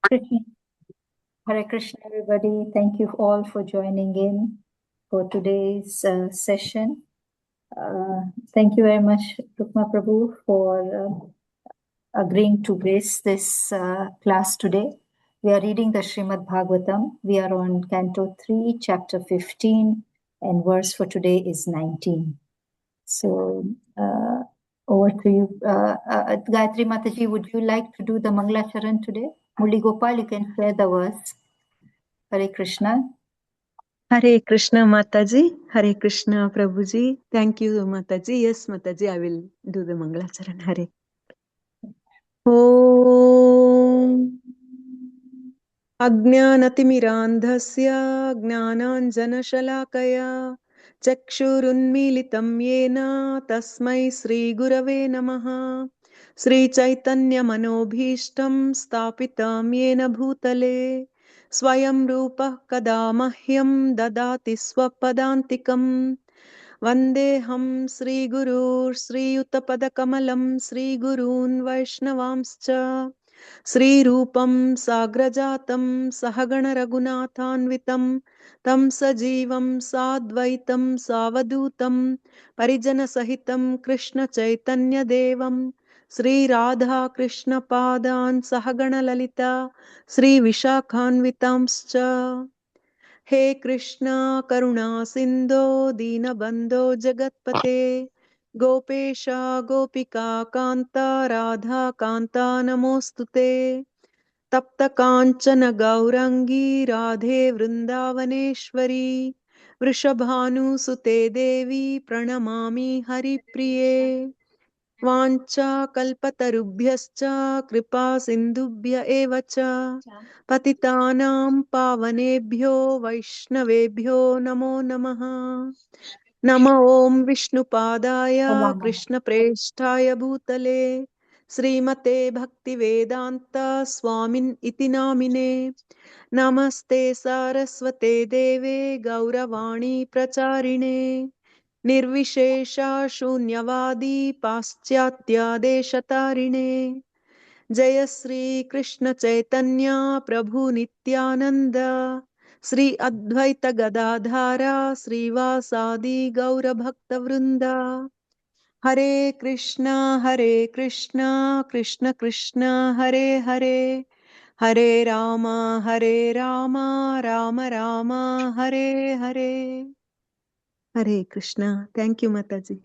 Krishna. Hare Krishna, everybody. Thank you all for joining in for today's session. Thank you very much, Rukma Prabhu, for agreeing to grace this class today. We are reading the Srimad Bhagavatam. We are on Canto 3, Chapter 15, and verse for today is 19. So, over to you. Gayatri Mataji, would you like to do the Mangla Charan today? Murli Gopal, you can share the verse. Hare Krishna. Hare Krishna Mataji, Hare Krishna Prabhuji. Thank you Mataji. Yes Mataji, I will do the Mangalacharan. Hare. Om Ajnanatimirandhasya Jnananjanashalakaya Chakshurunmilitam Yena Tasmai Sri Gurave Namaha Sri Chaitanya Manobhishtam Stapitam Yena Bhutale Swayam Rupa Kada Mahyam Dadati Swapadantikam Vandeham Sri Gurur Sri Uttapadakamalam Sri Gurun Vaishnavamscha Sri Rupam Sagrajatam Sahagana Raghunathanvitam Tam Sajivam Sadvaitam Savadutam Parijana Sahitam Krishna Chaitanya Devam Sri Radha Krishna Padan Sahagana Lalita Sri Vishakhanvitamscha He Krishna Karuna Sindho Dinabandho Jagatpate Gopesha Gopika Kanta Radha Kanta Namostute Tapta Kanchana Gaurangi Radhe Vrindavaneshwari Vrishabhanu Sute Devi Pranamami Hari Priye Vancha kalpatarubhyascha kripa sindhubhya evacha patitanam pavanebhyo vaishnavebhyo namo namaha Nama Om Vishnupadaya Krishna Presthaya Bhutale Srimate Bhakti Vedanta Swamin Iti Namine Namaste Saraswate Deve Gauravani Pracharine Nirvishesha Shunyavadi Paschatya Deshatarine Jaya Sri Krishna Chaitanya Prabhu Nityananda Sri Advaita Gadadhara Sri Vasadi Gaura Bhakta Vrinda Hare Krishna Krishna Krishna Hare Hare Hare Rama Rama Rama Hare Hare Hare Krishna. Thank you, Mataji.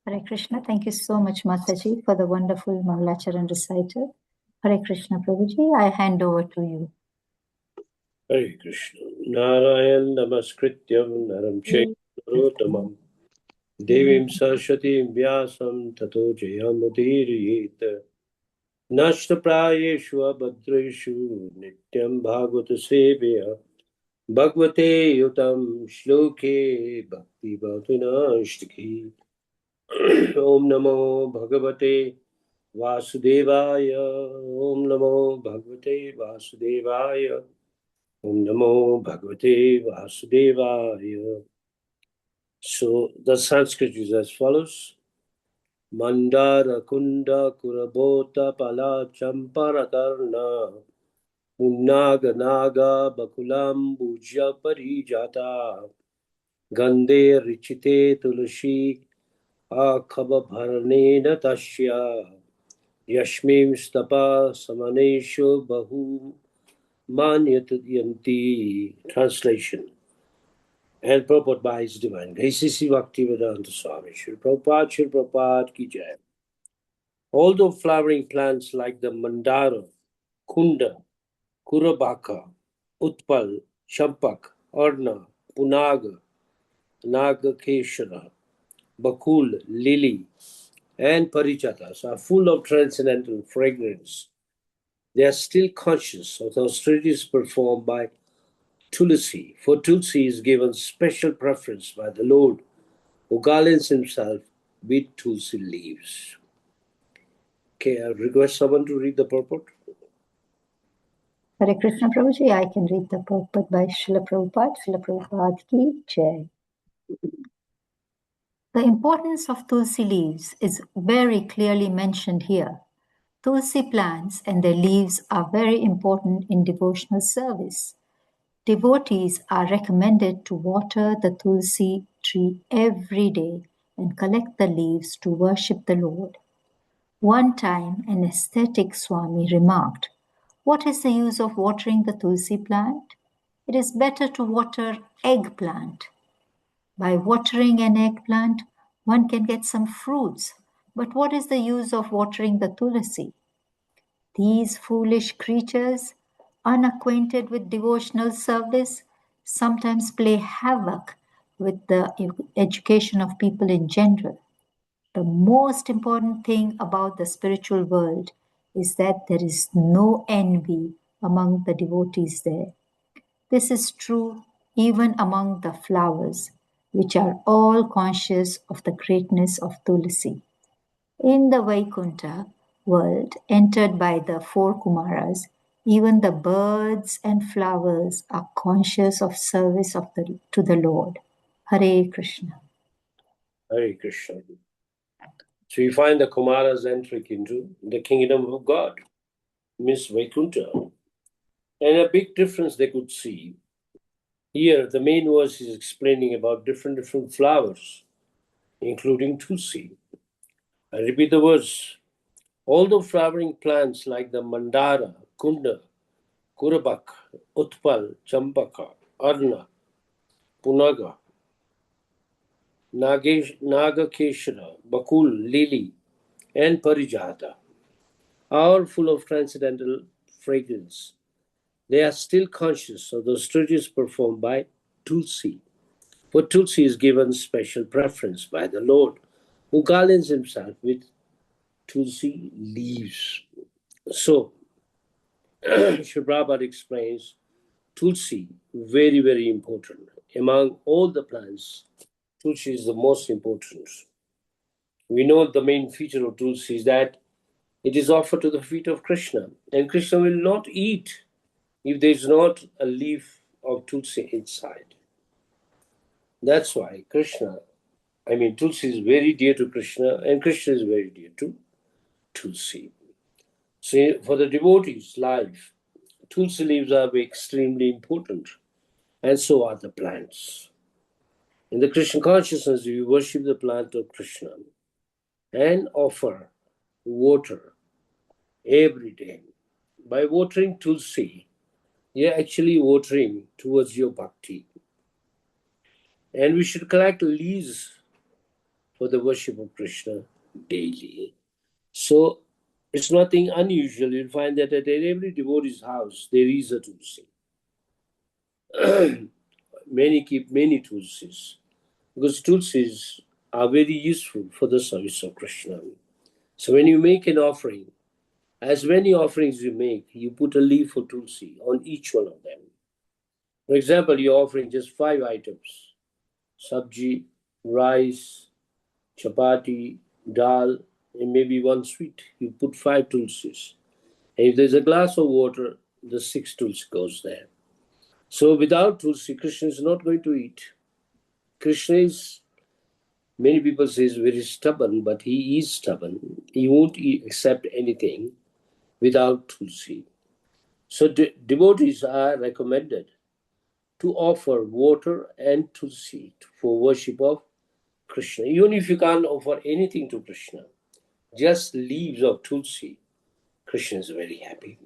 Hare Krishna. Thank you so much, Mataji, for the wonderful Mangalacharan recital. Hare Krishna, Prabhuji. I hand over to you. Hare Krishna. Narayan Namaskrityam Naram Chaitanya Devim Saraswatim Vyasam Tato Jayamudiriyet Nashtaprayeshu Abhadreshu Nityam Bhagavata Sevaya Bhagavate Yutam Shloke Bhakti Bhavina Shtaki Om Namo Bhagavate Vasudevaya Om Namo Bhagavate Vasudevaya Om Namo Bhagavate Vasudevaya. So the Sanskrit is as follows. Mandara Kunda Kurabota Pala Champaratarna Unnaga Naga Bakulam Bhuja Parijata Gande Richite Tulasi Akaba Bharanena Tasya Yashmim Stapa Samanesho Bahu Manyatyanti. Translation. And purport by His Divine Grace Sri Bhaktivedanta Swami Shri Prabhupada Ki Jai. Although flowering plants like the Mandara, Kunda, Kurabaka, Utpal, Champak, Arna, Punaga, Nagakeshara, Bakul, Lily, and Parijatas are full of transcendental fragrance, they are still conscious of the austerities performed by Tulsi, for Tulsi is given special preference by the Lord, who garlands himself with Tulsi leaves. Okay, I request someone to read the purport. Hare Krishna, Prabhuji. I can read the purport by Srila Prabhupada. Srila Prabhupada Ki Jai. The importance of Tulsi leaves is very clearly mentioned here. Tulsi plants and their leaves are very important in devotional service. Devotees are recommended to water the tulsi tree every day and collect the leaves to worship the Lord. One time, an ascetic Swami remarked, "What is the use of watering the tulsi plant? It is better to water eggplant. By watering an eggplant, one can get some fruits. But what is the use of watering the tulsi?" These foolish creatures, unacquainted with devotional service, sometimes play havoc with the education of people in general. The most important thing about the spiritual world is that there is no envy among the devotees there. This is true even among the flowers, which are all conscious of the greatness of Tulsi. In the Vaikuntha world entered by the four Kumaras, even the birds and flowers are conscious of service to the Lord. Hare Krishna. Hare Krishna. So you find the Kumaras entering into the kingdom of God, Miss Vaikuntha. And a big difference they could see. Here, the main verse is explaining about different flowers, including Tulsi. I repeat the verse. All the flowering plants like the Mandara, Kunda, Kurabak, Utpal, Champaka, Arna, Punaga, Nagakeshara, Bakul, Lily, and Parijata, all full of transcendental fragrance. They are still conscious of the studies performed by Tulsi. For Tulsi is given special preference by the Lord, who garlands himself with Tulsi leaves. So, Sri Prabhupada explains Tulsi, very, very important. Among all the plants, Tulsi is the most important. We know the main feature of Tulsi is that it is offered to the feet of Krishna, and Krishna will not eat if there is not a leaf of Tulsi inside. That's why Tulsi is very dear to Krishna, and Krishna is very dear to Tulsi. So for the devotee's life, Tulsi leaves are extremely important, and so are the plants. In the Krishna consciousness, we worship the plant of Krishna and offer water every day. By watering Tulsi, you're actually watering towards your bhakti. And we should collect leaves for the worship of Krishna daily. So it's nothing unusual. You'll find that at every devotee's house, there is a Tulsi. Many keep many Tulsis, because Tulsis are very useful for the service of Krishna. So when you make an offering, as many offerings you make, you put a leaf of Tulsi on each one of them. For example, you're offering just 5 items: sabji, rice, chapati, dal, and maybe 1 sweet. You put 5 tulsis. And if there's a glass of water, the 6th tulsi goes there. So without tulsi, Krishna is not going to eat. Krishna is, many people say, is very stubborn, but he is stubborn. He won't accept anything without tulsi. So devotees are recommended to offer water and tulsi for worship of Krishna. Even if you can't offer anything to Krishna, just leaves of tulsi, Krishna is very happy.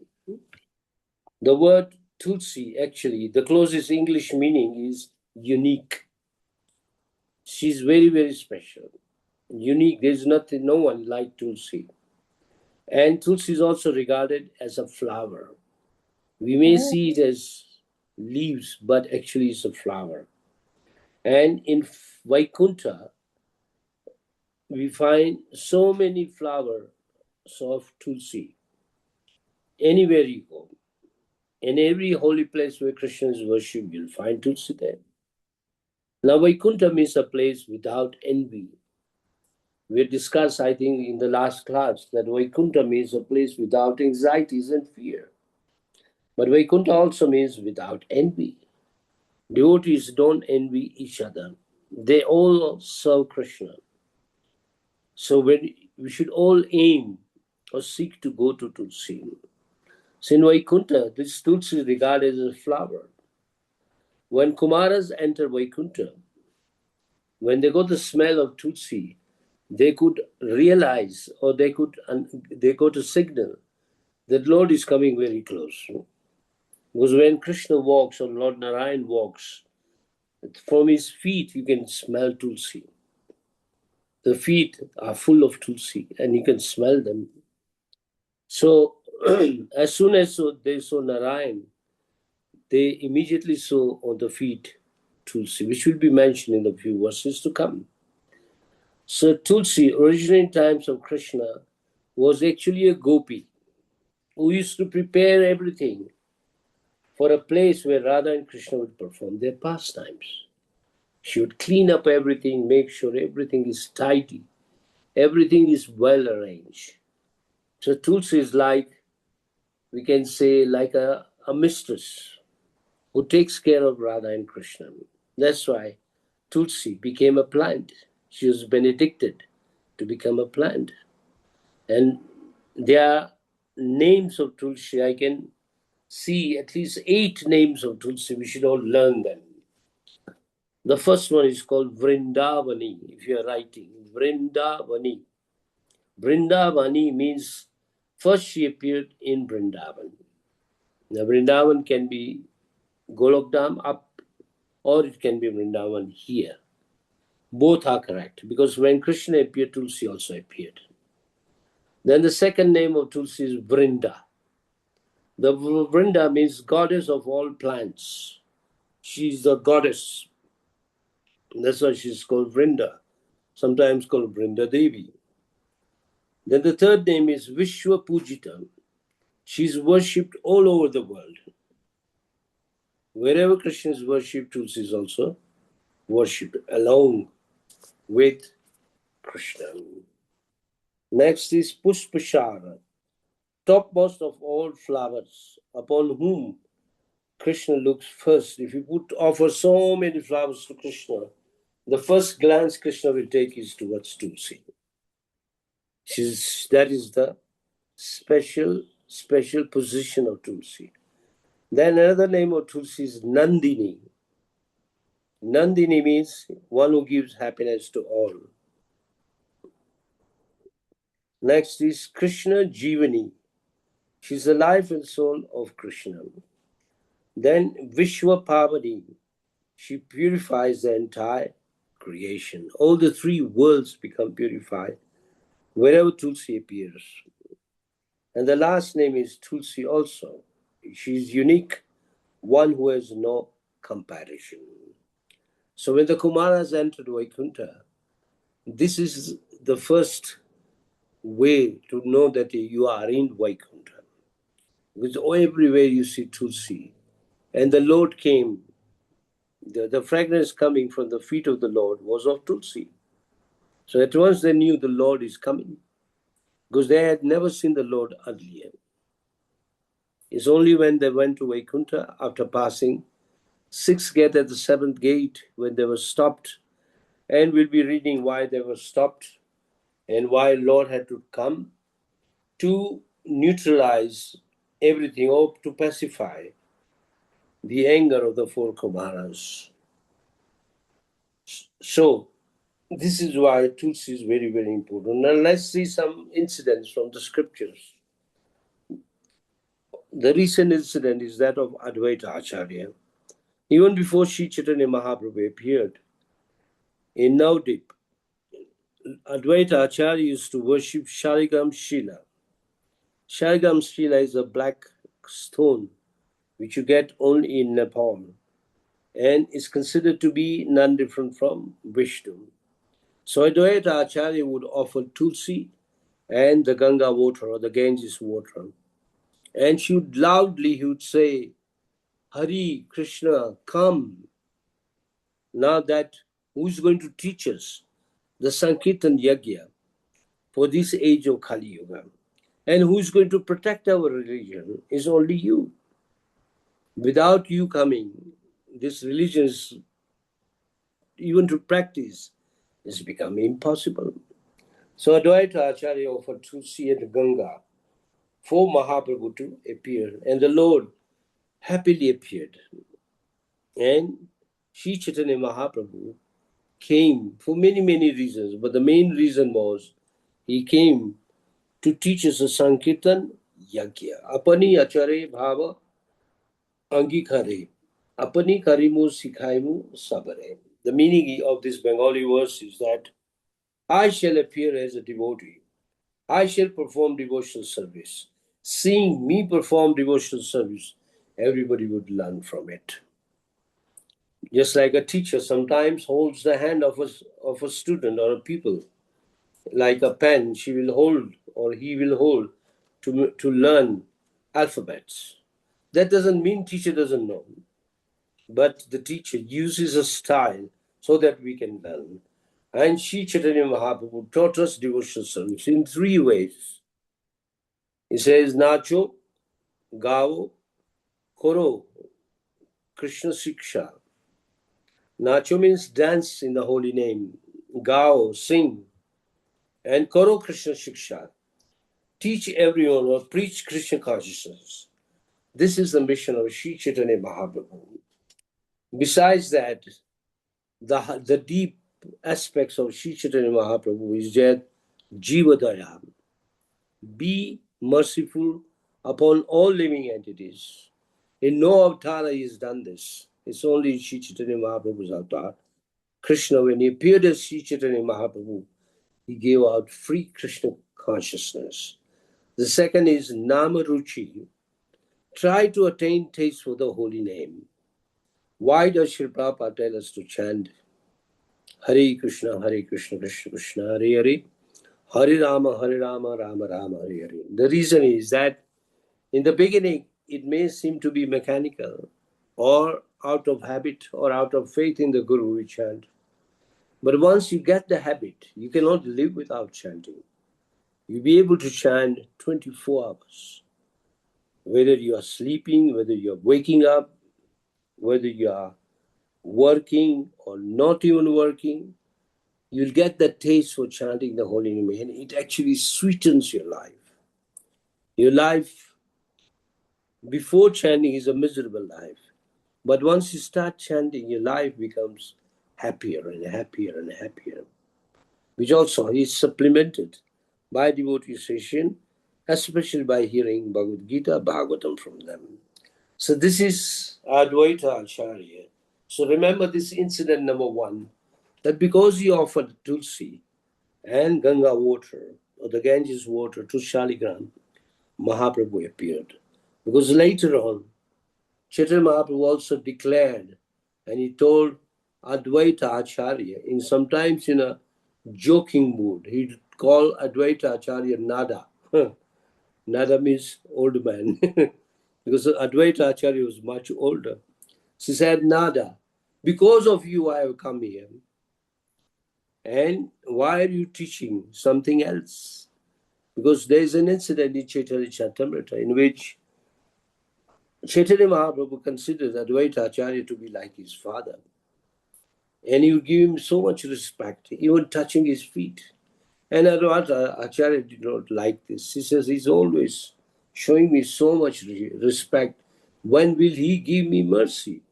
The word Tulsi, actually, the closest English meaning is unique. She's very, very special. Unique. There's no one like Tulsi. And Tulsi is also regarded as a flower. We may see it as leaves, but actually it's a flower. And in Vaikuntha, we find so many flowers of Tulsi. Anywhere you go, in every holy place where Krishna is worshipped, you'll find Tulsi there. Now, Vaikuntha means a place without envy. We discussed, I think, in the last class that Vaikuntha means a place without anxieties and fear. But Vaikuntha also means without envy. Devotees don't envy each other. They all serve Krishna. So we should all aim or seek to go to Tulsi. So in Vaikuntha, this Tulsi is regarded as a flower. When Kumaras enter Vaikuntha, when they got the smell of Tulsi, they could realize, or they got a signal that Lord is coming very close. Because when Krishna walks or Lord Narayan walks, from his feet you can smell Tulsi. The feet are full of Tulsi and you can smell them. So as soon as they saw Narayan, they immediately saw on the feet Tulsi, which will be mentioned in the few verses to come. So Tulsi, originally in times of Krishna, was actually a gopi who used to prepare everything for a place where Radha and Krishna would perform their pastimes. She would clean up everything, make sure everything is tidy, everything is well arranged. So Tulsi is like, we can say, like a mistress who takes care of Radha and Krishna. That's why Tulsi became a plant. She was benedicted to become a plant. And there are names of Tulsi. I can see at least 8 names of Tulsi. We should all learn them. The first one is called Vrindavani, if you are writing. Vrindavani. Vrindavani means first she appeared in Vrindavan. Now, Vrindavan can be Golokdam up, or it can be Vrindavan here. Both are correct, because when Krishna appeared, Tulsi also appeared. Then the second name of Tulsi is Vrinda. The Vrinda means goddess of all plants. She's the goddess. That's why she's called Vrinda, sometimes called Vrinda Devi. Then the third name is Vishwa Pujita. She's worshipped all over the world. Wherever Krishna is worshipped, Tulsi is also worshipped along with Krishna. Next is Pushpashara, topmost of all flowers, upon whom Krishna looks first. If you offer so many flowers to Krishna, the first glance Krishna will take is towards Tulsi. That is the special position of Tulsi. Then another name of Tulsi is Nandini. Nandini means one who gives happiness to all. Next is Krishna Jivani. She's the life and soul of Krishna. Then Vishwa Pavani. She purifies the entire creation. All the 3 worlds become purified wherever Tulsi appears. And the last name is Tulsi also. She is unique, one who has no comparison. So when the Kumaras entered Vaikuntha, this is the first way to know that you are in Vaikuntha. Because everywhere you see Tulsi. And the Lord came, the fragrance coming from the feet of the Lord was of Tulsi. So at once they knew the Lord is coming, because they had never seen the Lord earlier. It's only when they went to Vaikuntha after passing 6th gate at the 7th gate when they were stopped, and we'll be reading why they were stopped and why Lord had to come to neutralize everything, or to pacify the anger of the 4 Kumaras. So this is why Tulsi is very, very important. Now let's see some incidents from the scriptures. The recent incident is that of Advaita Acharya. Even before Sri Chaitanya Mahaprabhu appeared in Navadip, Advaita Acharya used to worship Shaligam Shila. Shaligam Shila is a black stone which you get only in Nepal and is considered to be none different from Vishnu. So Advaita Acharya would offer Tulsi and the Ganga water or the Ganges water. And he would say, Hari, Krishna, come. Now that, who's going to teach us the Sankirtan Yajna for this age of Kali Yuga? And who's going to protect our religion is only you. Without you coming, this religion is, even to practice, is becoming impossible. So Advaita Acharya offered Tulsi and Ganga for Mahaprabhu to appear. And the Lord happily appeared. And Sri Chaitanya Mahaprabhu came for many, many reasons, but the main reason was he came to teach us a Sankirtan Yagya. Apani achare bhava angikare. Apani karimu sikhaimu sabare. The meaning of this Bengali verse is that I shall appear as a devotee. I shall perform devotional service. Seeing me perform devotional service, everybody would learn from it. Just like a teacher sometimes holds the hand of a student or a pupil, like a pen she will hold or he will hold to learn alphabets. That doesn't mean teacher doesn't know, but the teacher uses a style so that we can learn. And Sri Chaitanya Mahaprabhu taught us devotional service in three ways. He says, Nacho, Gao, Koro, Krishna Siksha. Nacho means dance in the holy name. Gao, sing. And Koro Krishna Shiksha. Teach everyone or preach Krishna consciousness. This is the mission of Sri Chaitanya Mahaprabhu. Besides that, the deep aspects of Sri Chaitanya Mahaprabhu is that Jivadaya. Be merciful upon all living entities. In no avatar he has done this. It's only in Sri Chaitanya Mahaprabhu's avatar. Krishna, when he appeared as Sri Chaitanya Mahaprabhu, he gave out free Krishna consciousness. The second is Namaruchi. Try to attain taste for the holy name. Why does Sri Prabhupada tell us to chant Hare Krishna, Krishna Krishna, Hare Hare, Hare Rama, Rama Rama, Hare Hare? The reason is that in the beginning, it may seem to be mechanical or out of habit or out of faith in the Guru we chant. But once you get the habit, you cannot live without chanting. You'll be able to chant 24 hours. Whether you are sleeping, whether you are waking up, whether you are working or not even working, you'll get that taste for chanting the holy name, and it actually sweetens your life. Your life before chanting is a miserable life. But once you start chanting, your life becomes happier and happier and happier, which also is supplemented by devotee session, especially by hearing Bhagavad Gita, Bhagavatam from them. So this is Advaita Acharya. So remember this incident number one, that because he offered Tulsi and Ganga water, or the Ganges water to Shaligram, Mahaprabhu appeared. Because later on, Chaitanya Mahaprabhu also declared, and he told Advaita Acharya, in sometimes in a joking mood, he'd call Advaita Acharya Nada. Nada means old man, because Advaita Acharya was much older. She said, Nada, because of you I have come here. And why are you teaching something else? Because there is an incident in Chaitanya Charitamrita in which Chaitanya Mahaprabhu considers Advaita Acharya to be like his father. And he would give him so much respect, even touching his feet. And Advaita Acharya did not like this. He says, he's always showing me so much respect. When will he give me mercy?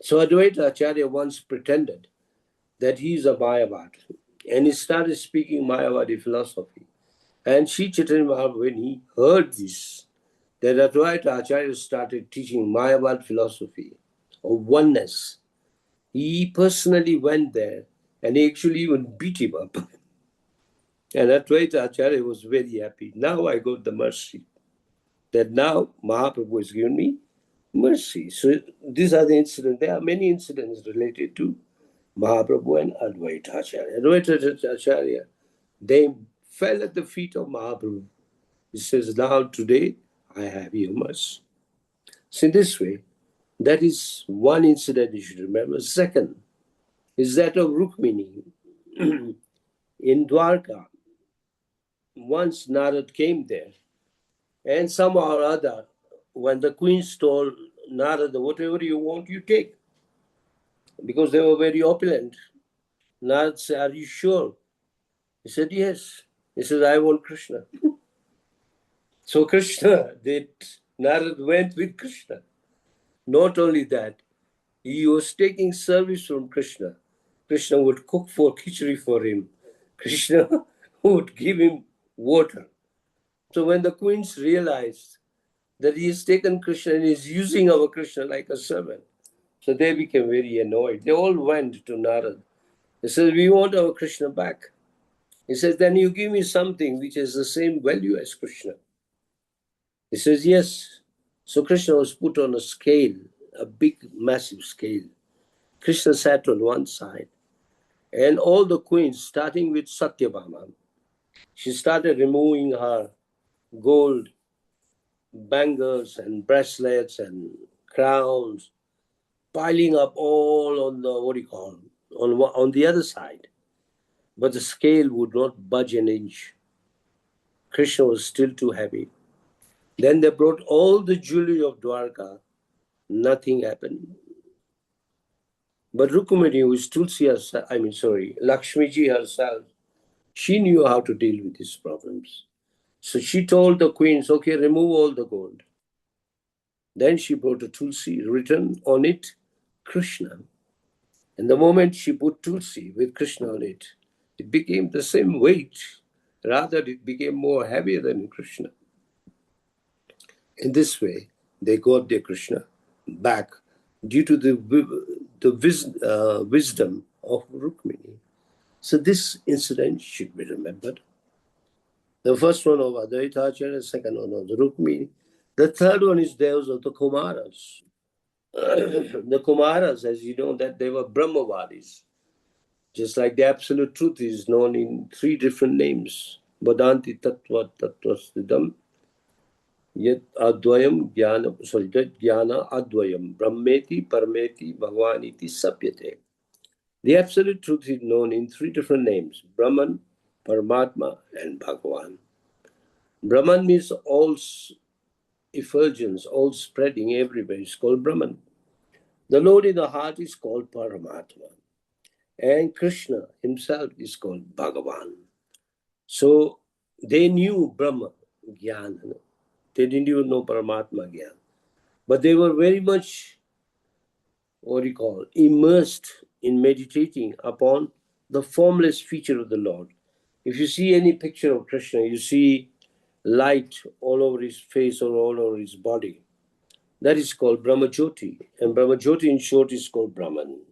So Advaita Acharya once pretended that he is a Mayavad. And he started speaking Mayavadi philosophy. And Sri Chaitanya Mahaprabhu, when he heard this, that Advaita Acharya started teaching Mayavad philosophy of oneness, he personally went there and he actually even beat him up. And Advaita Acharya was very happy. Now I got the mercy. That now Mahaprabhu has given me mercy. So these are the incidents. There are many incidents related to Mahaprabhu and Advaita Acharya. Advaita Acharya, they fell at the feet of Mahaprabhu. He says, now today I have your mercy. So in this way, that is one incident you should remember. Second is that of Rukmini in Dwarka. Once Narad came there, and somehow or other, when the queens told Narada, whatever you want, you take, because they were very opulent. Narad said, are you sure? He said, yes. He said, I want Krishna. So Narad went with Krishna. Not only that, he was taking service from Krishna. Krishna would cook for khichdi for him. Krishna would give him water. So when the queens realized that he has taken Krishna and is using our Krishna like a servant, so they became very annoyed. They all went to Narad. They said, we want our Krishna back. He says, then you give me something which has the same value as Krishna. He says, yes. So Krishna was put on a scale, a big, massive scale. Krishna sat on one side. And all the queens, starting with Satyabhama, she started removing her gold bangles and bracelets and crowns, piling up all on the, on the other side. But the scale would not budge an inch. Krishna was still too heavy. Then they brought all the jewelry of Dwarka. Nothing happened. But Rukmini, who is Tulsi herself, Lakshmiji herself, she knew how to deal with these problems. So she told the queens, okay, remove all the gold. Then she brought a Tulsi, written on it, Krishna. And the moment she put Tulsi with Krishna on it, it became the same weight. Rather, it became more heavier than Krishna. In this way, they got their Krishna back due to the wisdom of Rukmini. So this incident should be remembered. The first one of Advaita Acharya, the second one of the Rukmini. The third one is those of the Kumaras. The Kumaras, as you know, that they were Brahmavadis. Just like the absolute truth is known in three different names. Vadanti Tattva Tattvastidam Yat Advayam Jnana Advayam Brahmeti Parameti Bhagavaniti Sapyate. The absolute truth is known in three different names: Brahman, Paramatma, and Bhagavan. Brahman means all effulgence, all spreading everywhere is called Brahman. The Lord in the heart is called Paramatma. And Krishna himself is called Bhagavan. So they knew Brahma Jnana. They didn't even know Paramatma Jnana. But they were very much, immersed in meditating upon the formless feature of the Lord. If you see any picture of Krishna, you see light all over his face or all over his body. That is called Brahmajyoti. And Brahmajyoti in short is called Brahman.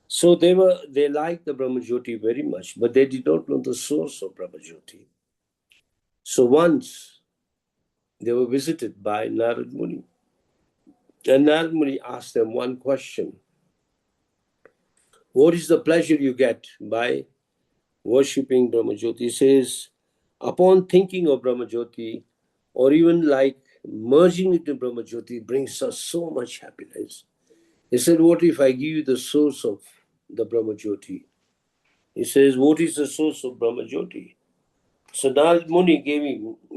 So they liked the Brahmajyoti very much, but they did not know the source of Brahmajyoti. So once they were visited by Narad Muni. And Narad Muni asked them one question. What is the pleasure you get by worshipping Brahmajyoti? He says, upon thinking of Brahmajyoti, or even like merging into Brahmajyoti, brings us so much happiness. He said, what if I give you the source of the Brahmajyoti? He says, what is the source of Brahmajyoti? So Narad Muni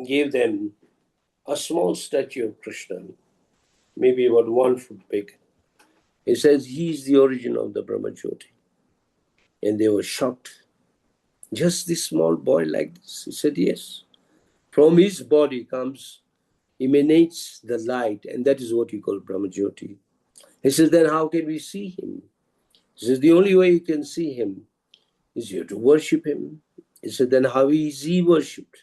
gave them a small statue of Krishna, maybe about 1 foot big. He says, he is the origin of the Brahmajyoti. And they were shocked. Just this small boy like this? He said, yes. From his body emanates the light, and that is what you call Brahmajyoti. He says, then how can we see him? He says, the only way you can see him is you have to worship him. He said, then how is he worshipped?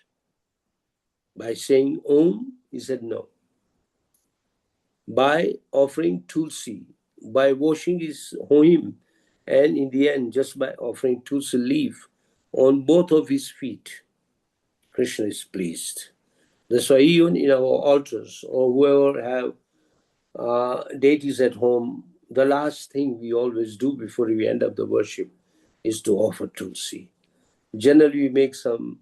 By saying Om? He said, no. By offering Tulsi, by washing his him, and in the end, just by offering Tulsi leaf on both of his feet, Krishna is pleased. That's why even in our altars, or whoever have deities at home, the last thing we always do before we end up the worship is to offer Tulsi. Generally, we make some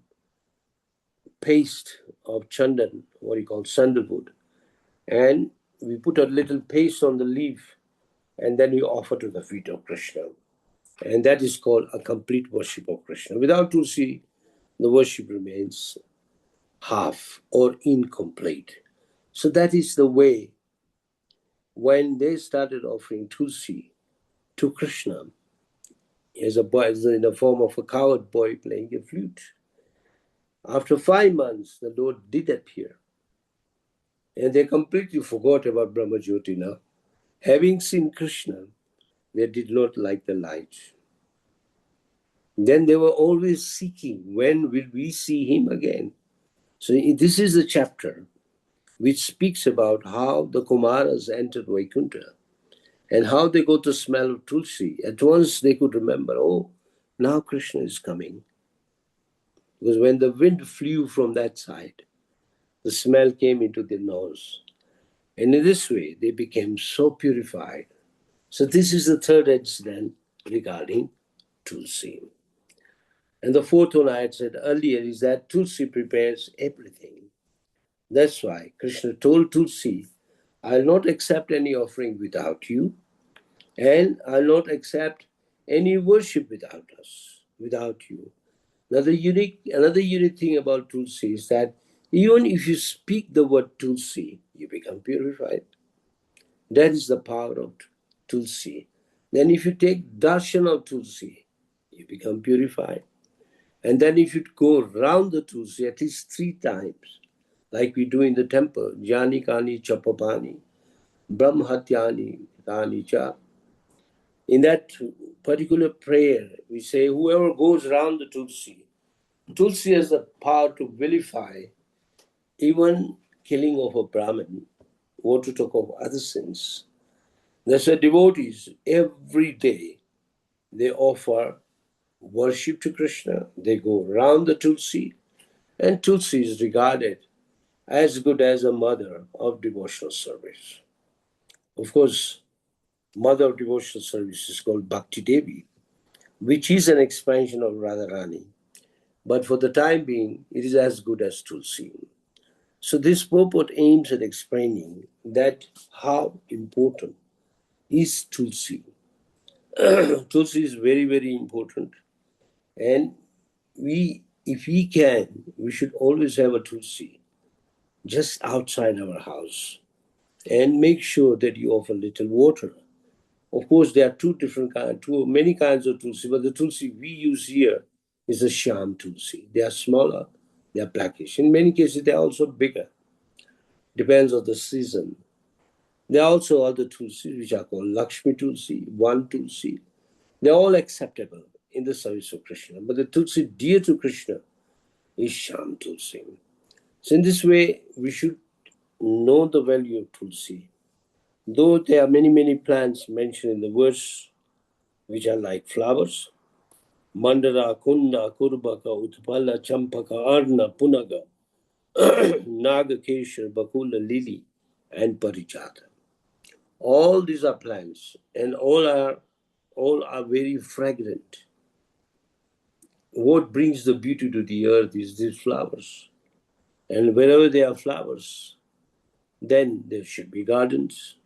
paste of chandan, what you call sandalwood, and we put a little paste on the leaf, and then we offer to the feet of Krishna. And that is called a complete worship of Krishna. Without Tulsi, the worship remains half or incomplete. So that is the way when they started offering Tulsi to Krishna as a boy, in the form of a coward boy playing a flute. After 5 months, the Lord did appear. And they completely forgot about Brahmajyoti now. Having seen Krishna, they did not like the light. Then they were always seeking, when will we see him again? So this is the chapter which speaks about how the Kumaras entered Vaikuntha and how they got the smell of Tulsi. At once they could remember, oh, now Krishna is coming. Because when the wind flew from that side, the smell came into their nose. And in this way, they became so purified. So this is the third incident regarding Tulsi. And the fourth one I had said earlier is that Tulsi prepares everything. That's why Krishna told Tulsi, I'll not accept any offering without you, and I'll not accept any worship without us, without you. Another unique thing about Tulsi is that even if you speak the word Tulsi, you become purified. That is the power of Tulsi. Then if you take darshan of Tulsi, you become purified. And then if you go round the Tulsi at least 3 times, like we do in the temple, Jani Kani Chapapani, Brahmahatyani Tani Cha. In that particular prayer, we say, whoever goes round the Tulsi, Tulsi has the power to vilify even killing of a Brahmin, or to talk of other sins. That's why devotees, every day, they offer worship to Krishna. They go round the Tulsi, and Tulsi is regarded as good as a mother of devotional service. Of course, mother of devotional service is called Bhakti Devi, which is an expansion of Radharani. But for the time being, it is as good as Tulsi. So this purport aims at explaining that how important is Tulsi. Tulsi is very, very important. And if we can, we should always have a Tulsi just outside our house. And make sure that you offer little water. Of course, there are many kinds of Tulsi, but the Tulsi we use here is a Sham Tulsi. They are smaller, they are blackish. In many cases, they are also bigger. Depends on the season. There are also other Tulsi, which are called Lakshmi Tulsi, Van Tulsi. They're all acceptable in the service of Krishna. But the Tulsi dear to Krishna is Sham Tulsi. So in this way, we should know the value of Tulsi. Though there are many, many plants mentioned in the verse, which are like flowers, Mandara, Kunda, Kurbaka, Utpala, Champaka, Arna, Punaga, Nagakeshwar, Bakula, Lily, and Parijata. All these are plants, and all are very fragrant. What brings the beauty to the earth is these flowers. And wherever there are flowers, then there should be gardens,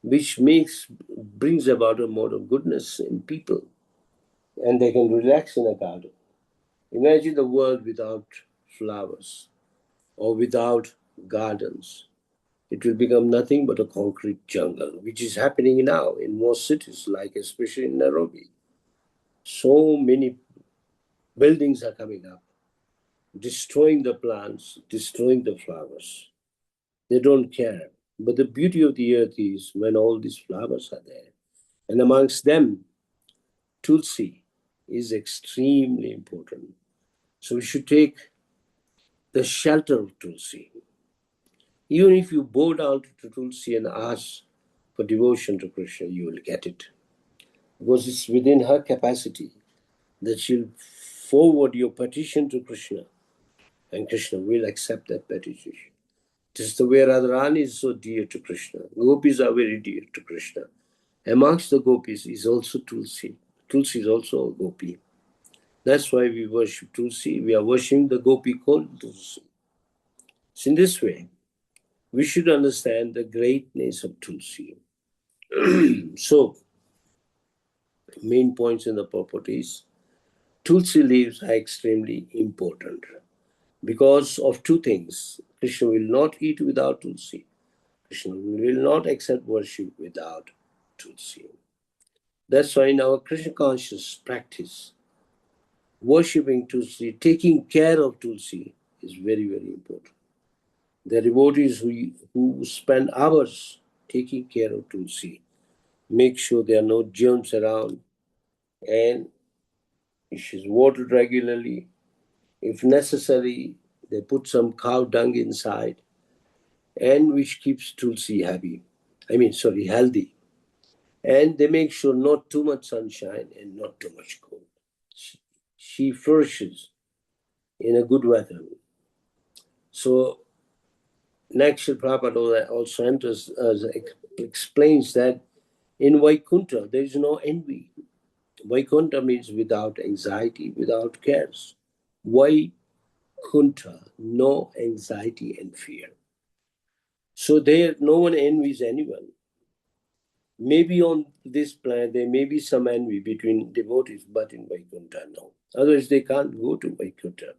which brings about a mode of goodness in people, and they can relax in a garden. Imagine the world without flowers or without gardens. It will become nothing but a concrete jungle, which is happening now in most cities, like especially in Nairobi. So many buildings are coming up, destroying the plants, destroying the flowers. They don't care. But the beauty of the earth is when all these flowers are there. And amongst them, Tulsi is extremely important. So we should take the shelter of Tulsi. Even if you bow down to Tulsi and ask for devotion to Krishna, you will get it. Because it's within her capacity that she'll forward your petition to Krishna, and Krishna will accept that petition. This is the way Radharani is so dear to Krishna. Gopis are very dear to Krishna. Amongst the gopis is also Tulsi. Tulsi is also a gopi. That's why we worship Tulsi. We are worshiping the gopi called Tulsi. So in this way, we should understand the greatness of Tulsi. So, main points in the purport is Tulsi leaves are extremely important because of 2 things. Krishna will not eat without Tulsi. Krishna will not accept worship without Tulsi. That's why in our Krishna conscious practice, worshipping Tulsi, taking care of Tulsi is very, very important. The devotees who spend hours taking care of Tulsi, make sure there are no germs around, and she's watered regularly. If necessary, they put some cow dung inside, and which keeps Tulsi healthy. And they make sure not too much sunshine and not too much cold. She flourishes in a good weather. So next, Prabhupada also explains that in Vaikuntha there is no envy. Vaikuntha means without anxiety, without cares. Vaikuntha, no anxiety and fear. So there, no one envies anyone. Maybe on this planet there may be some envy between devotees, but in Vaikuntha, no. Otherwise, they can't go to Vaikuntha.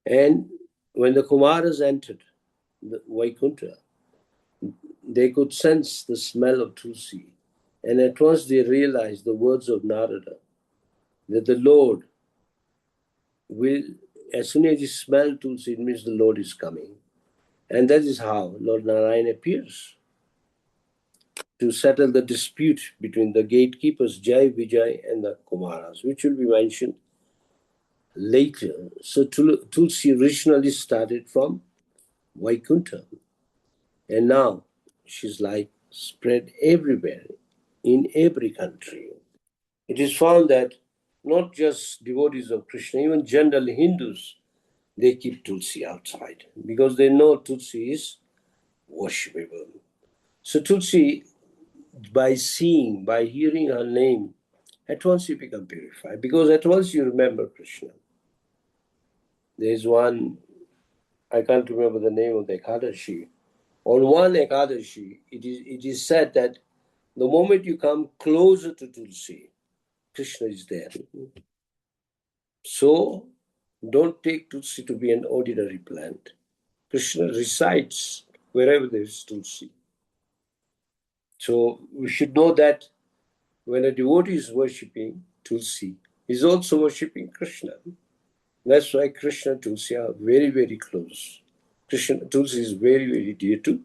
And when the Kumaras entered the Vaikuntha, they could sense the smell of Tulsi. And at once they realized the words of Narada, that the Lord will, as soon as you smell Tulsi, it means the Lord is coming. And that is how Lord Narayana appears to settle the dispute between the gatekeepers, Jai, Vijay, and the Kumaras, which will be mentioned later. So Tulsi originally started from Vaikuntha. And now she's like spread everywhere, in every country. It is found that not just devotees of Krishna, even general Hindus, they keep Tulsi outside because they know Tulsi is worshipable. So Tulsi, by seeing, by hearing her name, at once you become purified because at once you remember Krishna. There is one, I can't remember the name of the Ekadashi. On one Ekadashi, it is said that the moment you come closer to Tulsi, Krishna is there. So don't take Tulsi to be an ordinary plant. Krishna resides wherever there is Tulsi. So we should know that when a devotee is worshipping Tulsi, he is also worshipping Krishna. That's why Krishna and Tulsi are very, very close. Tulsi is very, very dear to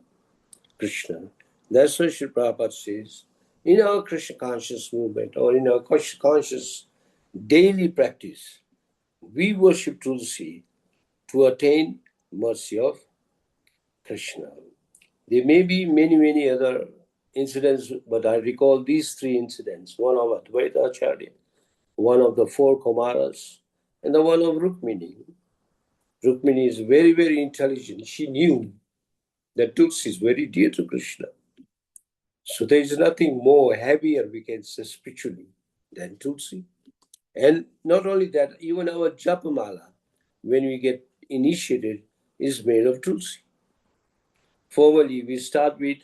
Krishna. That's why Sri Prabhupada says, in our Krishna conscious movement or in our conscious daily practice, we worship Tulsi to attain mercy of Krishna. There may be many, many other incidents, but I recall these three incidents, one of Advaita Acharya, one of the four Kumaras, and the one of Rukmini. Rukmini is very, very intelligent. She knew that Tulsi is very dear to Krishna. So there is nothing more heavier, we can say spiritually, than Tulsi. And not only that, even our Japamala, when we get initiated, is made of Tulsi. Formally, we start with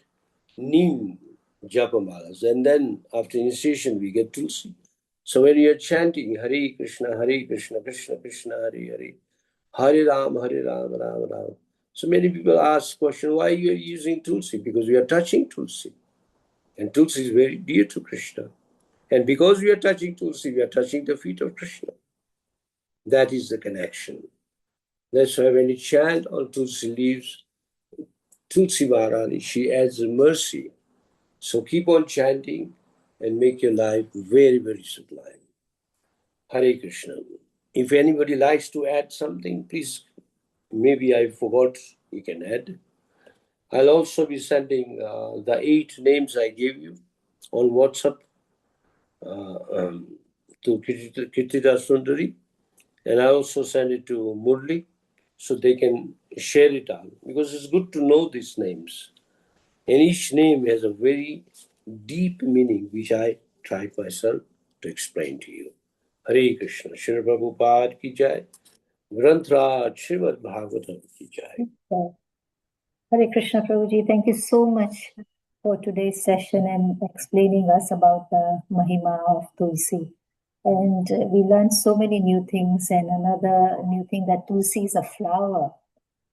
Neem Japamalas, and then after initiation, we get Tulsi. So when you are chanting Hare Krishna, Krishna Krishna, Hare Hare, Hare Ram, Ram Ram. So many people ask question, why you are using Tulsi? Because we are touching Tulsi. And Tulsi is very dear to Krishna. And because we are touching Tulsi, we are touching the feet of Krishna. That is the connection. That's why when you chant on Tulsi leaves, Tulsi Maharani, she adds mercy. So keep on chanting and make your life very, very sublime. Hare Krishna. If anybody likes to add something, please, maybe I forgot, you can add. I'll also be sending the 8 names I gave you on WhatsApp to Kirtida Sundari. And I also send it to Murli so they can share it out because it's good to know these names. And each name has a very deep meaning, which I tried myself to explain to you. Hare Krishna. Shri Prabhupada ki jai. Grantraj Srimad Bhagavatam ki jai. Hare Krishna Prabhuji, thank you so much for today's session and explaining us about the Mahima of Tulsi. And we learned so many new things, and another new thing that Tulsi is a flower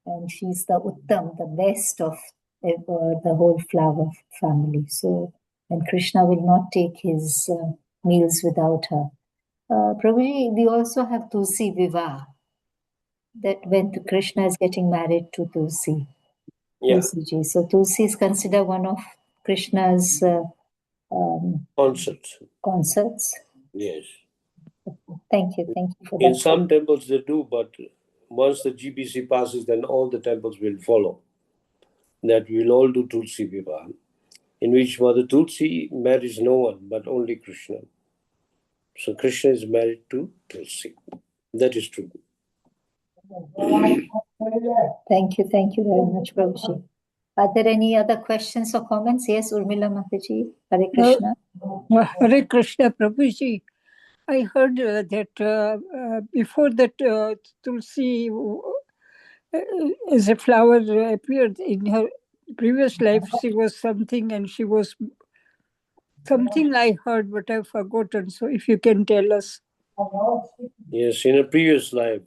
and she's the Uttam, the best of the whole flower family. So, and Krishna will not take his meals without her. Prabhuji, we also have Tulsi Vivah. that when Krishna is getting married to Tulsi. Yeah. Tulsi ji. So Tulsi is considered one of Krishna's consorts. Yes. Thank you for In that. some temples they do, but once the GBC passes, then all the temples will follow. That we'll all do Tulsi Vivah, in which Mother Tulsi marries no one but only Krishna. So Krishna is married to Tulsi. That is true. Thank you very much, Prabhuji. Are there any other questions or comments? Yes, Urmila Mataji. Hare Krishna. Hare Krishna, Prabhuji. I heard that before that Tulsi as a flower appeared in her previous life, she was something and she was something I heard, but I've forgotten. So if you can tell us. Yes, in a previous life,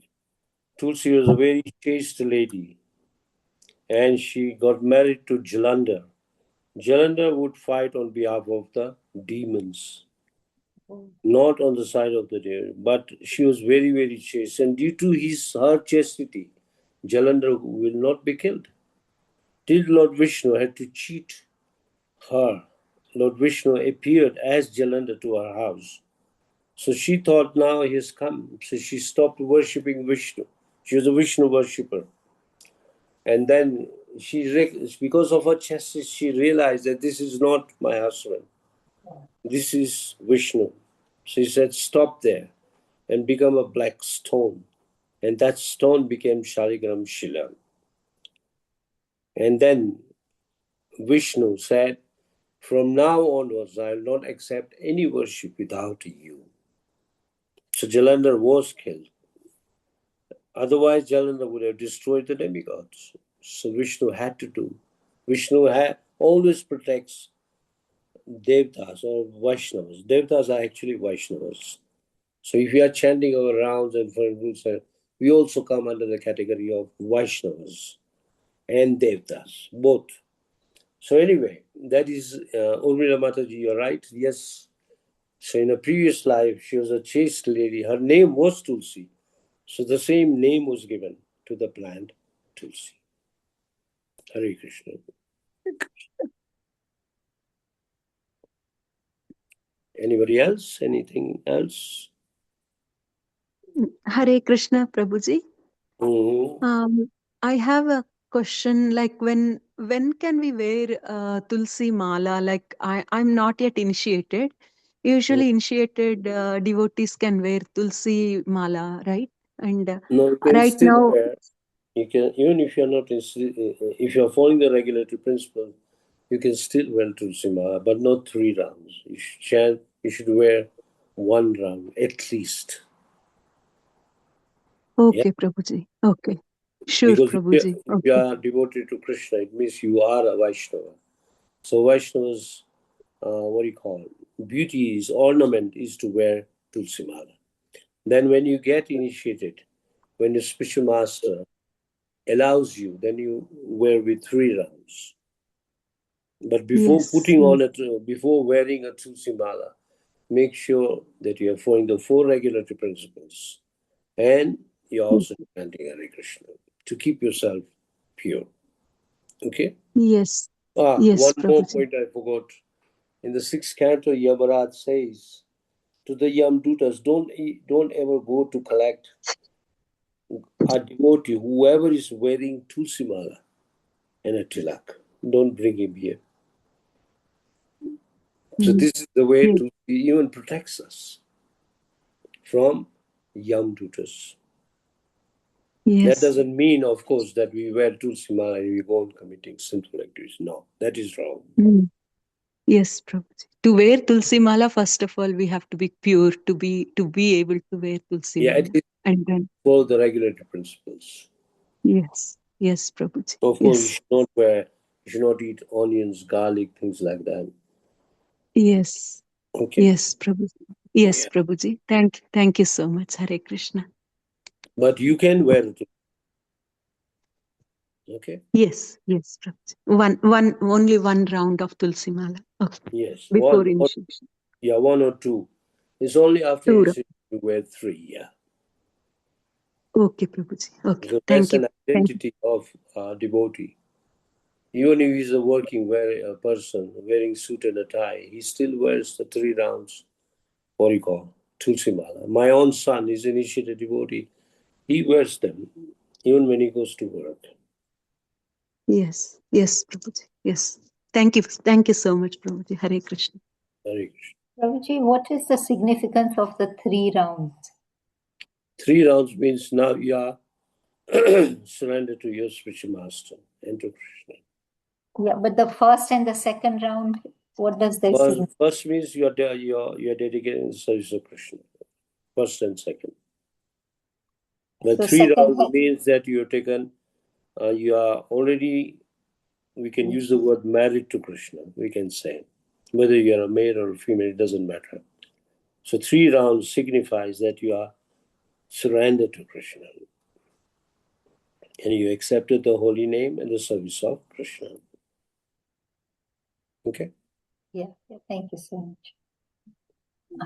Tulsi was a very chaste lady and she got married to Jalandhar. Jalandhar would fight on behalf of the demons, not on the side of the devil, but she was very, very chaste. And due to her chastity, Jalandhar will not be killed. Till Lord Vishnu had to cheat her. Lord Vishnu appeared as Jalandhar to her house. So she thought now he has come. So she stopped worshipping Vishnu. She was a Vishnu worshipper. And then because of her chastity, she realized that this is not my husband. This is Vishnu. She said, stop there and become a black stone. And that stone became Shaligram Shila. And then Vishnu said, from now onwards, I will not accept any worship without you. So Jalandhar was killed. Otherwise, Jalandhar would have destroyed the demigods. So Vishnu had to do. Vishnu always protects Devtas or Vaishnavas. Devtas are actually Vaishnavas. So if we are chanting our rounds and for we also come under the category of Vaishnavas and Devtas, both. So anyway, that is Urmila Mataji, you're right. Yes. So in a previous life, she was a chaste lady. Her name was Tulsi. So the same name was given to the plant Tulsi. Hare Krishna. Anybody else? Anything else? Hare Krishna, Prabhuji. Mm-hmm. I have a question. Like when can we wear Tulsi Mala? Like I'm not yet initiated. Usually initiated devotees can wear Tulsi Mala, right? And No, you can right still now, wear. You can, even if you're not if you're following the regulatory principle, you can still wear Tulsi Mala, but not 3 rounds. You should wear 1 round at least. okay, Yeah? Prabhuji. Okay. Sure, Because Prabhuji. if you Okay. are devoted to Krishna, it means you are a Vaishnava. So Vaishnava's, what do you call it? Beauty is, ornament is to wear Tulsi Mala. Then when you get initiated, when your spiritual master allows you, then you wear with 3 rounds. But before before wearing a Tulsi Mala, make sure that you are following the 4 regulatory principles. And you're also chanting Hare Krishna to keep yourself pure. Okay? Yes. One Yes, more Prabhuji. point I forgot. In the 6th canto, Yamaraj says to the Yamdutas, don't ever go to collect a devotee, whoever is wearing Tulsi Mala and a tilak. Don't bring him here. So this is the way Yes. to even protects us from Yamdutas. Yes. That doesn't mean, of course, that we wear Tulsi Mala and we go on committing sinful activities. No, that is wrong. Yes, Prabhuji. To wear Tulsi Mala, first of all, we have to be pure to be able to wear Tulsi Mala. At least And then follow the regulatory principles. yes, Prabhuji. Of course, Yes. you should not eat onions, garlic, things like that. Yes. Okay. Yes, Prabhuji. Yes, Yeah. Prabhuji. Thank you so much. Hare Krishna. But you can wear it. Okay. Yes, Prabhuji. Only 1 round of Tulsi Mala. Okay. Yes. Before initiation. 1 or 2. It's only after 2 initiation you wear 3. Yeah. Okay, Prabhuji. Okay. So Thank that's you. an identity of a devotee. Even if he's a working person wearing suit and a tie, he still wears the 3 rounds, what you call, Tulsi Mala. My own son is initiated devotee. He wears them even when he goes to work. Yes. Yes, Prabhuji. Yes. Thank you. Thank you so much, Prabhuji. Hare Krishna. Hare Krishna. Prabhuji, what is the significance of the 3 rounds? 3 rounds means now you are surrender to your spiritual master and to Krishna. Yeah, but the first and the second round, what does that signify? First means you are dedicated in service of Krishna. First and second. The So 3 second rounds one. means that you are taken, you are already, we can use the word married to Krishna, we can say. Whether you are a male or a female, it doesn't matter. So 3 rounds signifies that you are surrendered to Krishna. And you accepted the holy name and the service of Krishna. Okay? Yeah, thank you so much.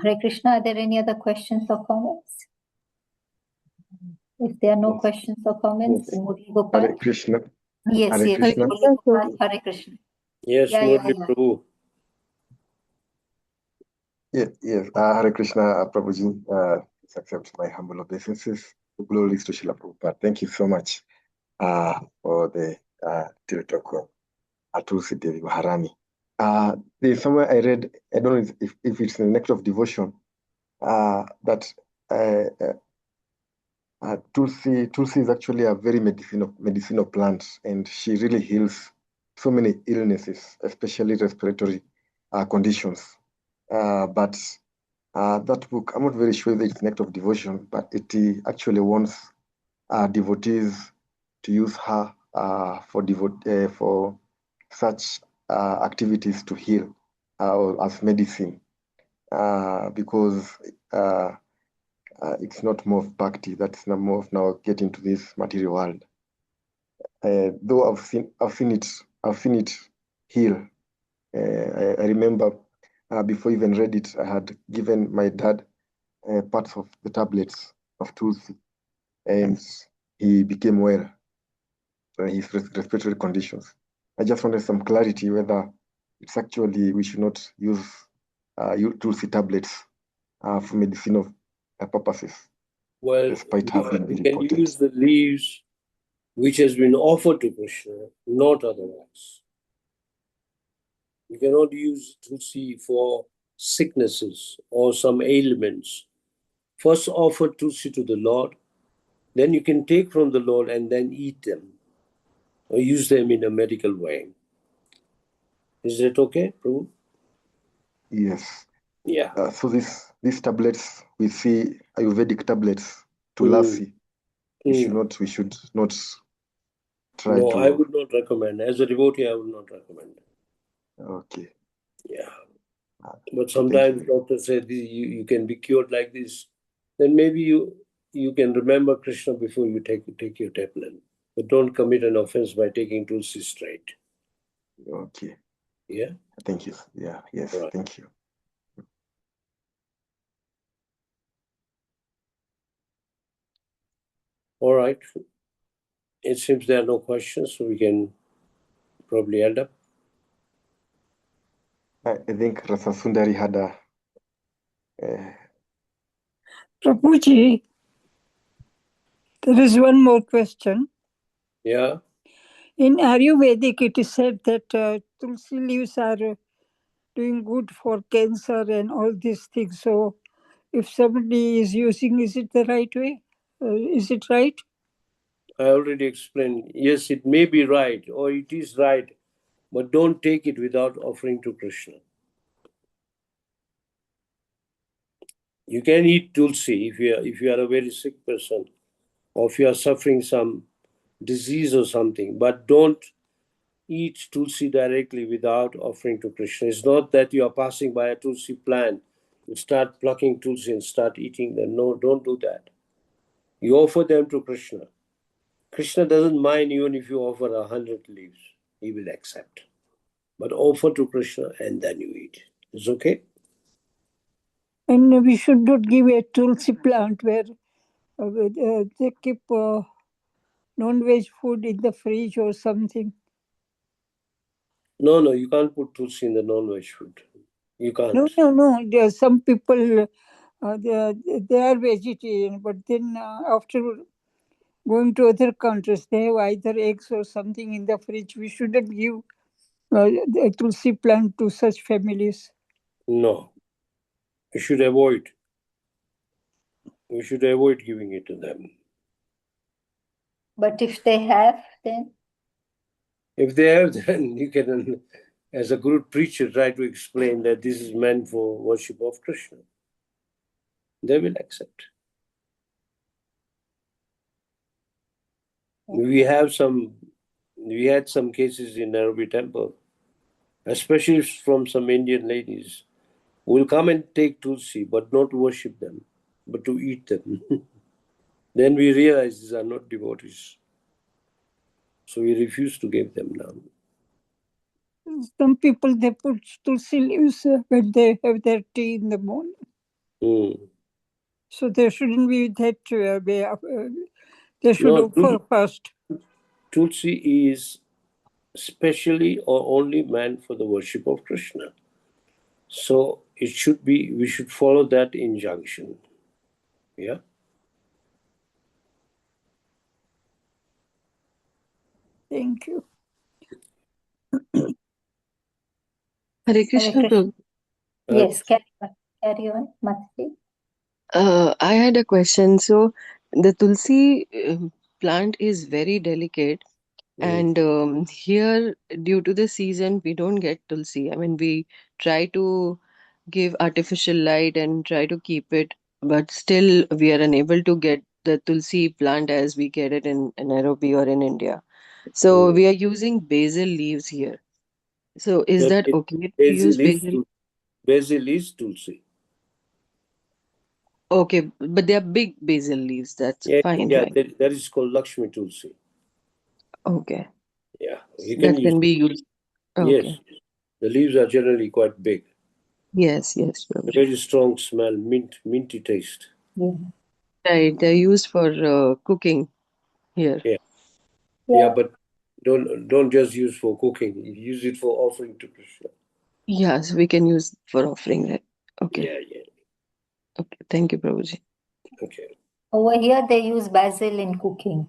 Hare Krishna, are there any other questions or comments? If there are no questions or comments, Yes. Murli Gopal. Hare Krishna. Yes, Hare yes. Krishna. Murli Gopal, Hare Krishna. Yes, Yeah, Murli yeah. Prabhu. Yes. Hare Krishna, Prabhuji. Please accept my humble obeisances. Glories to Srila Prabhupada. Thank you so much for the Tirtoko Tulsi Devi Maharani. There's somewhere I read, I don't know if it's in the Nectar of Devotion, that Tulsi is actually a very medicinal plant, and she really heals so many illnesses, especially respiratory conditions. But that book, I'm not very sure that it's Nectar of Devotion, but it actually wants devotees to use her for such activities to heal as medicine, because it's not more of bhakti, that's not more of now getting to this material world. Though I've seen it heal. I remember before I even read it, I had given my dad parts of the tablets of Tulsi, and he became well in his respiratory conditions. I just wanted some clarity whether it's actually we should not use Tulsi tablets for medicinal purposes, Well, despite having been you can reported. use the leaves which has been offered to Krishna, not otherwise. You cannot use Tulsi for sicknesses or some ailments. First offer Tulsi to the Lord, then you can take from the Lord and then eat them or use them in a medical way. Is that okay, Prabhu? Yes. Yeah. So these tablets, we see Ayurvedic tablets, Tulasi. We should not try No, to. I would not recommend. As a devotee, I would not recommend. Okay. Yeah. But sometimes doctors say you can be cured like this. Then maybe you can remember Krishna before you take your tablet. But don't commit an offense by taking Tulsi straight. Okay. Yeah? Thank you. Yeah, yes, Right. thank you. All right. It seems there are no questions, so we can probably end up. I think Rasa Sundari had a. Prabhuji, there is one more question. Yeah. In Ayurvedic, it is said that tulsi leaves are doing good for cancer and all these things. So, if somebody is using, is it the right way? Is it right? I already explained. Yes, it may be right, or it is right, but don't take it without offering to Krishna. You can eat tulsi if you are a very sick person, or if you are suffering some disease or something, but don't eat tulsi directly without offering to Krishna. It's not that you are passing by a tulsi plant, you start plucking tulsi and start eating them. No, don't do that. You offer them to Krishna. Krishna doesn't mind even if you offer 100 leaves, he will accept. But offer to Krishna and then you eat. It's okay? And we should not give a tulsi plant where They keep non-veg food in the fridge or something. No, you can't put tulsi in the non-veg food. You can't. No. There are some people, they are vegetarian, but then after going to other countries, they have either eggs or something in the fridge. We shouldn't give the tulsi plant to such families. No. You should avoid. You should avoid giving it to them. But if they have, then? If they have, then you can, as a good preacher, try to explain that this is meant for worship of Krishna. They will accept. We had some cases in Nairobi temple, especially from some Indian ladies, who will come and take tulsi, but not to worship them, but to eat them. Then we realize these are not devotees. So we refuse to give them now. Some people, they put tulsi leaves when they have their tea in the morning. So there shouldn't be that way. They should offer first. Tulsi is specially or only meant for the worship of Krishna. So we should follow that injunction. Yeah. Thank you. Hare Krishna, Prabhu. Yes, carry on, Matri. I had a question. So the tulsi plant is very delicate, and here, due to the season, we don't get tulsi. I mean, we try to give artificial light and try to keep it, but still we are unable to get the tulsi plant as we get it in Nairobi or in India. So we are using basil leaves here. So is that okay to use basil? Basil is tulsi. Okay, but they are big basil leaves. That's fine, right? That is called Lakshmi tulsi. Okay. Yeah, you That can be used. Okay. Yes, the leaves are generally quite big. Yes, A very strong smell, minty taste. Yeah. Right, they're used for cooking here. Yeah, but don't just use for cooking. Use it for offering to Krishna. Yes, we can use for offering that. Okay. Yeah. Okay. Thank you, Prabhuji. Okay. Over here, they use basil in cooking.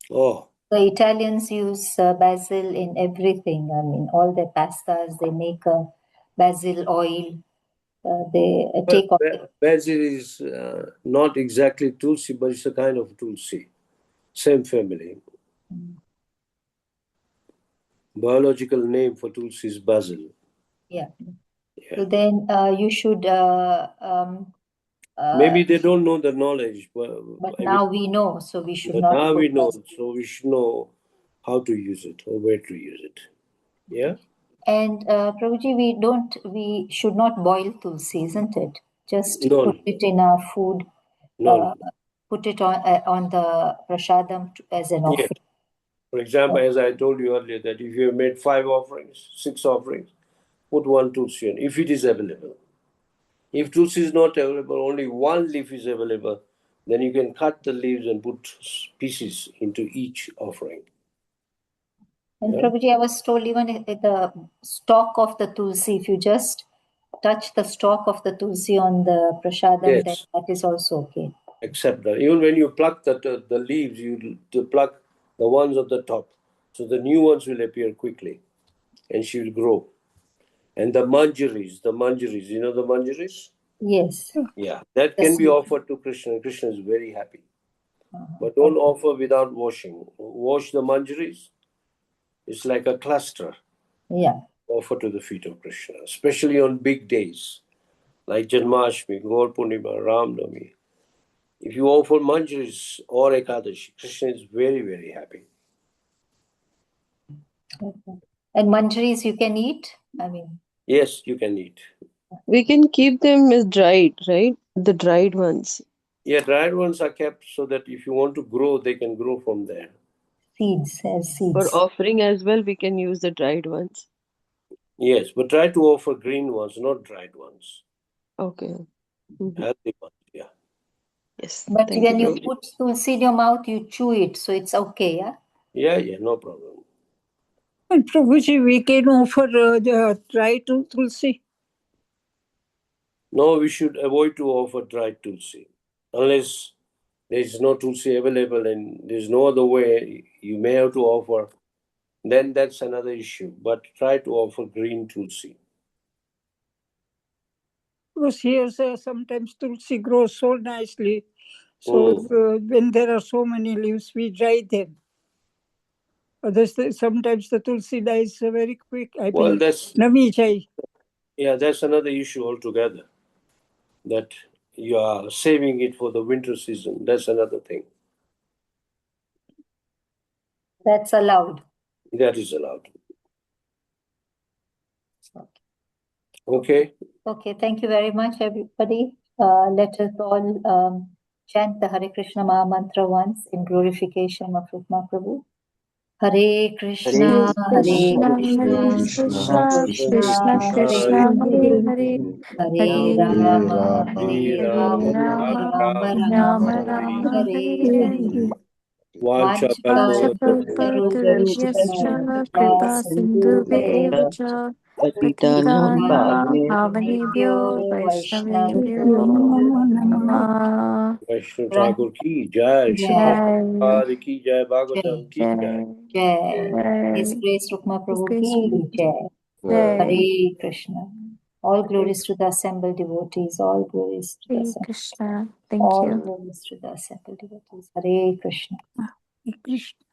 Oh. The Italians use basil in everything. I mean, all their pastas, they make basil oil. They take off. Basil is not exactly tulsi, but it's a kind of tulsi. Same family. Biological name for tulsi is basil. Yeah. So then you should. Maybe they don't know the knowledge, but now we know, so we should not. Now we know, so we should know how to use it or where to use it. Yeah. And Prabhuji, we should not boil tulsi, isn't it? Just put it in our food. Put it on the prasadam as an offering. For example, as I told you earlier, that if you have made 5 offerings, 6 offerings, put 1 tulsi on, if it is available. If tulsi is not available, only 1 leaf is available, then you can cut the leaves and put pieces into each offering. And Prabhuji, I was told even the stalk of the tulsi, if you just touch the stalk of the tulsi on the prasadam, then that is also okay. Except that even when you pluck the leaves, you pluck the ones at the top. So the new ones will appear quickly and she will grow. And the manjaris, you know the manjaris? Yes. Yeah, that can be offered to Krishna. Krishna is very happy. But don't offer without washing. Wash the manjaris. It's like a cluster. Yeah. Offer to the feet of Krishna, especially on big days like Janmashtami, Gaur Purnima, Ram Navami. If you offer manjaris or Ekadashi, Krishna is very, very happy. Okay. And manjaris you can eat? I mean. Yes, you can eat. We can keep them as dried, right? The dried ones. Yeah, dried ones are kept so that if you want to grow, they can grow from there. Seeds, as seeds. For offering as well, we can use the dried ones. Yes, but try to offer green ones, not dried ones. Okay. Healthy ones, yeah. Yes. But Thank when you, you Prabhuji. put tulsi in your mouth, you chew it, so it's okay, yeah? Yeah, no problem. And Prabhuji, we can offer the dry tulsi. No, we should avoid to offer dried tulsi. Unless there is no tulsi available and there is no other way, you may have to offer, then that's another issue. But try to offer green tulsi. Because here sometimes tulsi grows so nicely. So when there are so many leaves, we dry them. Sometimes the tulsi dies very quick. Well, that's nami chai. yeah, that's another issue altogether. That you are saving it for the winter season. That's another thing. That's allowed. That is allowed. Okay. Okay. Okay, thank you very much, everybody. Let us all chant the Hare Krishna Maha Mantra once in glorification of Rukma Prabhu. Hare Krishna, Hare Krishna, Krishna Krishna, Hare Hare, Hare Rama, Hare Rama, Rama Rama, Hare Hare. Vanchakalpatarubhyascha kripa sindhubheva cha patitana pavanebhyo vaishnavebhyo namah. Vaishnu Thakur ki jai, Shri ki jai, Bhagavatam ki jai. Jai. His Grace Rukma Prabhu ki jai. Jai. Hare Krishna. All glories to the assembled devotees. All glories to the Hare assembled. Krishna. Thank All you. glories to the assembled devotees. Hare Krishna. Krishna.